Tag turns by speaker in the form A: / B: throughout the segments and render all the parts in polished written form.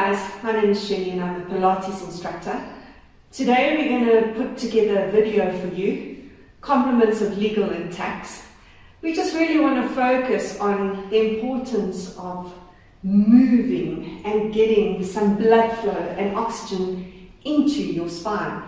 A: guys, my name is Shelley and I'm a Pilates instructor. Today we're going to put together a video for you, compliments of legal and tax. We just really want to focus on the importance of moving and getting some blood flow and oxygen into your spine.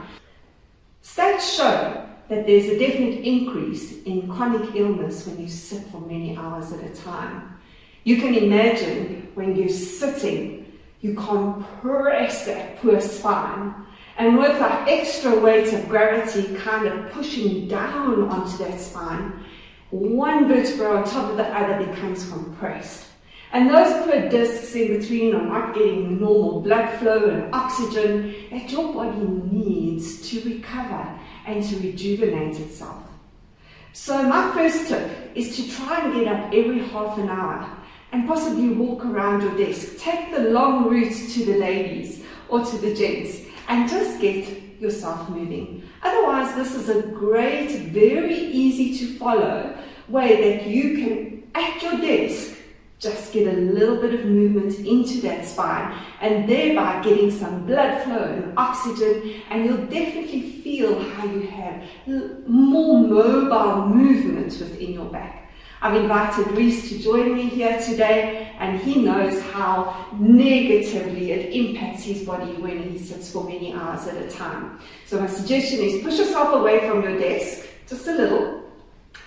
A: Stats show that there's a definite increase in chronic illness when you sit for many hours at a time. You can imagine when you're sitting, you compress that poor spine, and with that extra weight of gravity kind of pushing down onto that spine, one vertebra on top of the other becomes compressed. And those poor discs in between are not getting normal blood flow and oxygen that your body needs to recover and to rejuvenate itself. So my first tip is to try and get up every half an hour and possibly walk around your desk. Take the long route to the ladies or to the gents and just get yourself moving. Otherwise, this is a great, very easy to follow way that you can, at your desk, just get a little bit of movement into that spine and thereby getting some blood flow and oxygen, and you'll definitely feel how you have more mobile movement within your back. I've invited Reese to join me here today, and he knows how negatively it impacts his body when he sits for many hours at a time. So my suggestion is push yourself away from your desk, just a little,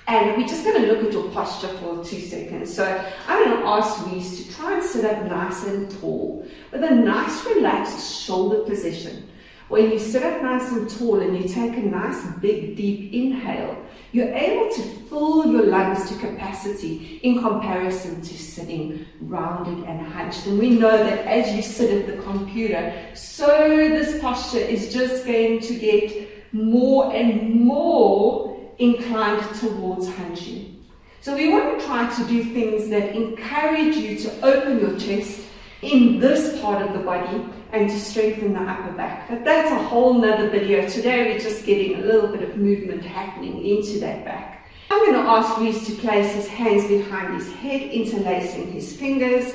A: and we're just going to look at your posture for 2 seconds. So I'm going to ask Reese to try and sit up nice and tall with a nice relaxed shoulder position. When you sit up nice and tall and you take a nice big deep inhale, you're able to fill your lungs to capacity in comparison to sitting rounded and hunched. And we know that as you sit at the computer, so this posture is just going to get more and more inclined towards hunching. So we want to try to do things that encourage you to open your chest in this part of the body and to strengthen the upper back. But that's a whole nother video. Today we're just getting a little bit of movement happening into that back. I'm going to ask Reese to place his hands behind his head, interlacing his fingers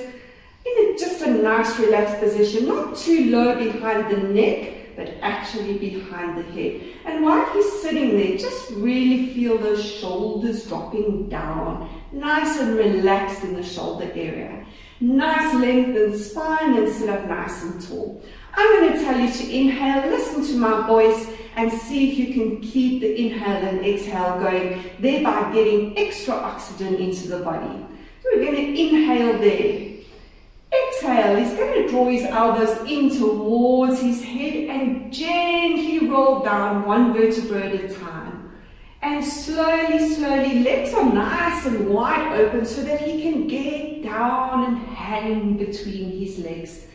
A: in just a nice relaxed position, not too low behind the neck, but actually behind the head. And while he's sitting there, just really feel those shoulders dropping down, nice and relaxed in the shoulder area. Nice lengthened spine and sit up nice and tall. I'm going to tell you to inhale, listen to my voice, and see if you can keep the inhale and exhale going, thereby getting extra oxygen into the body. So we're going to inhale there. Exhale, he's going to draw his elbows in towards his head and gently roll down one vertebra at a time. And slowly, legs are nice and wide open so that he can get down and hang between his legs.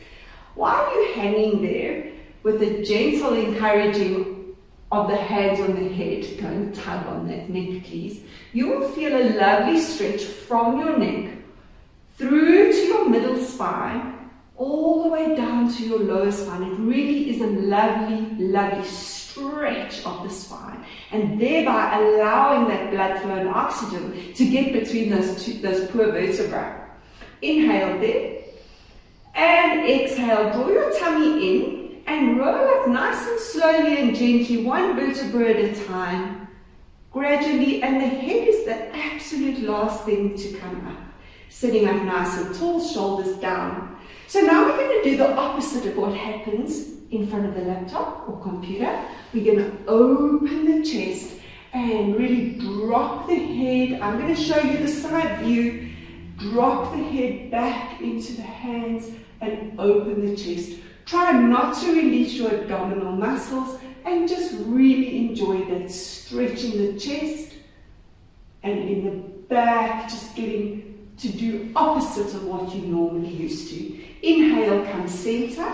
A: While you're hanging there, with a gentle encouraging of the hands on the head, don't tug on that neck please, you will feel a lovely stretch from your neck through to your middle spine, all the way down to your lower spine. It really is a lovely stretch of the spine, and thereby allowing that blood flow and oxygen to get between those poor vertebrae. Inhale there, and exhale. Draw your tummy in and roll up nice and slowly and gently, one vertebra at a time, gradually, and the head is the absolute last thing to come up. Sitting up nice and tall, shoulders down. So now we're going to do the opposite of what happens in front of the laptop or computer. We're going to open the chest and really drop the head. I'm going to show you the side view. Drop the head back into the hands and open the chest. Try not to release your abdominal muscles and just really enjoy that stretch in the chest and in the back, just getting to do opposite of what you normally used to. Inhale, come center.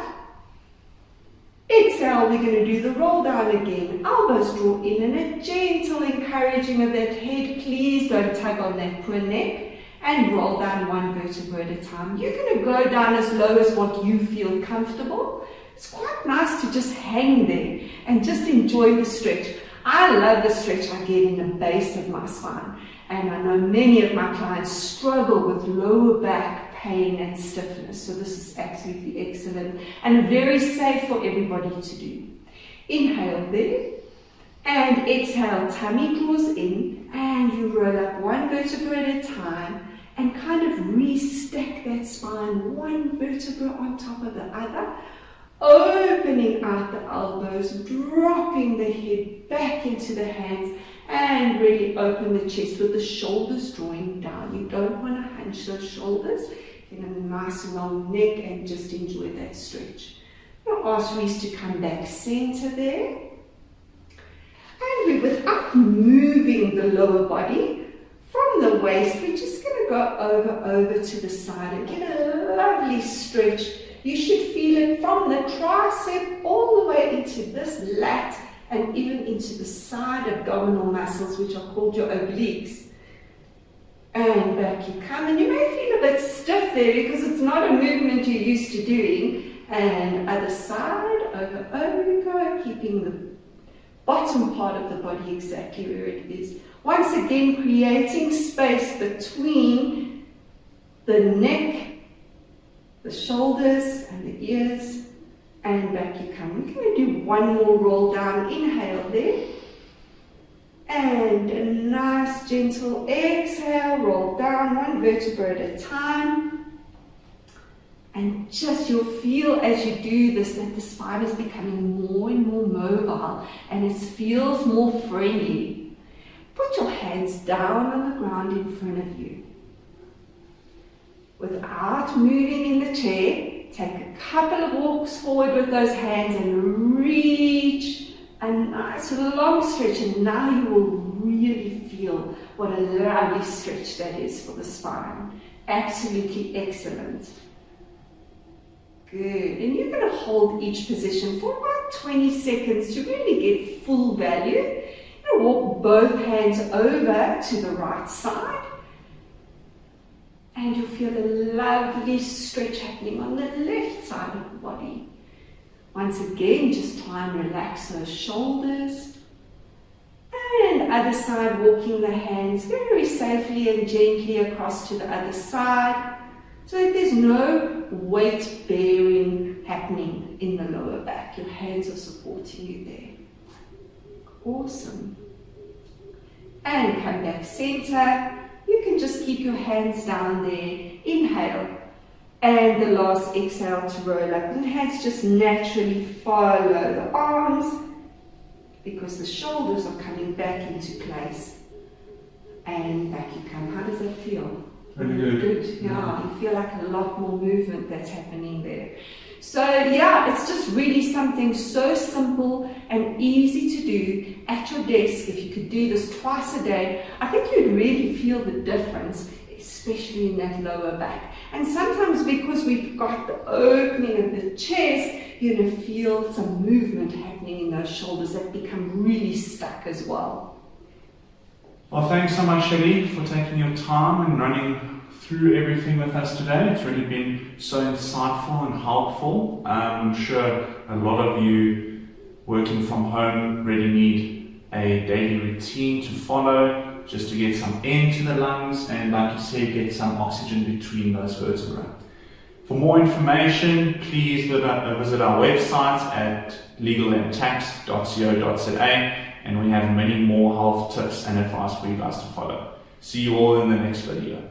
A: Exhale, we're going to do the roll down again. Elbows draw in and a gentle encouraging of that head. Please don't tug on that poor neck. And roll down one vertebra at a time. You're going to go down as low as what you feel comfortable. It's quite nice to just hang there and just enjoy the stretch. I love the stretch I get in the base of my spine. And I know many of my clients struggle with lower back pain and stiffness. So this is absolutely excellent and very safe for everybody to do. Inhale there and exhale, tummy draws in and you roll up one vertebra at a time and kind of restack that spine, one vertebra on top of the other, opening out the elbows, dropping the head back into the hands, and really open the chest with the shoulders drawing down. You don't want to hunch those shoulders. Get a nice long neck and just enjoy that stretch. I'm going to ask Reese to come back center there. And without moving the lower body from the waist, we're just going to go over to the side and get a lovely stretch. You should feel it from the tricep all the way into this lat and even into the side abdominal muscles, which are called your obliques. And back you come, and you may feel a bit stiff there because it's not a movement you're used to doing. And other side, over you go, keeping the bottom part of the body exactly where it is. Once again, creating space between the neck, the shoulders and the ears, and back you come. We're going to do one more roll down. Inhale there. And a nice gentle exhale, roll down one vertebra at a time. And just you'll feel as you do this that the spine is becoming more and more mobile and it feels more friendly. Put your hands down on the ground in front of you. Without moving in the chair, take a couple of walks forward with those hands and reach a nice long stretch, and now you will really feel what a lovely stretch that is for the spine. Absolutely excellent. Good. And you're going to hold each position for about 20 seconds to really get full value. You're going to walk both hands over to the right side. And you'll feel a lovely stretch happening on the left side of the body. Once again, just try and relax those shoulders. And other side, walking the hands very safely and gently across to the other side, so that there's no weight bearing happening in the lower back. Your hands are supporting you there. Awesome. And come back center. You can just keep your hands down there. Inhale. And the last exhale to roll up. And the hands just naturally follow the arms because the shoulders are coming back into place. And back you come. How does that feel?
B: Really good.
A: Good. Yeah, you feel like a lot more movement that's happening there. So yeah, it's just really something so simple and easy to do at your desk. If you could do this twice a day, I think you'd really feel the difference, especially in that lower back. And sometimes because we've got the opening of the chest, you're going to feel some movement happening in those shoulders that become really stuck as well.
B: Well, thanks so much, Shelley, for taking your time and running through everything with us today. It's really been so insightful and helpful. I'm sure a lot of you working from home really need a daily routine to follow just to get some air into the lungs and, like you said, get some oxygen between those vertebrae. For more information, please visit our website at legalandtax.co.za, and we have many more health tips and advice for you guys to follow. See you all in the next video.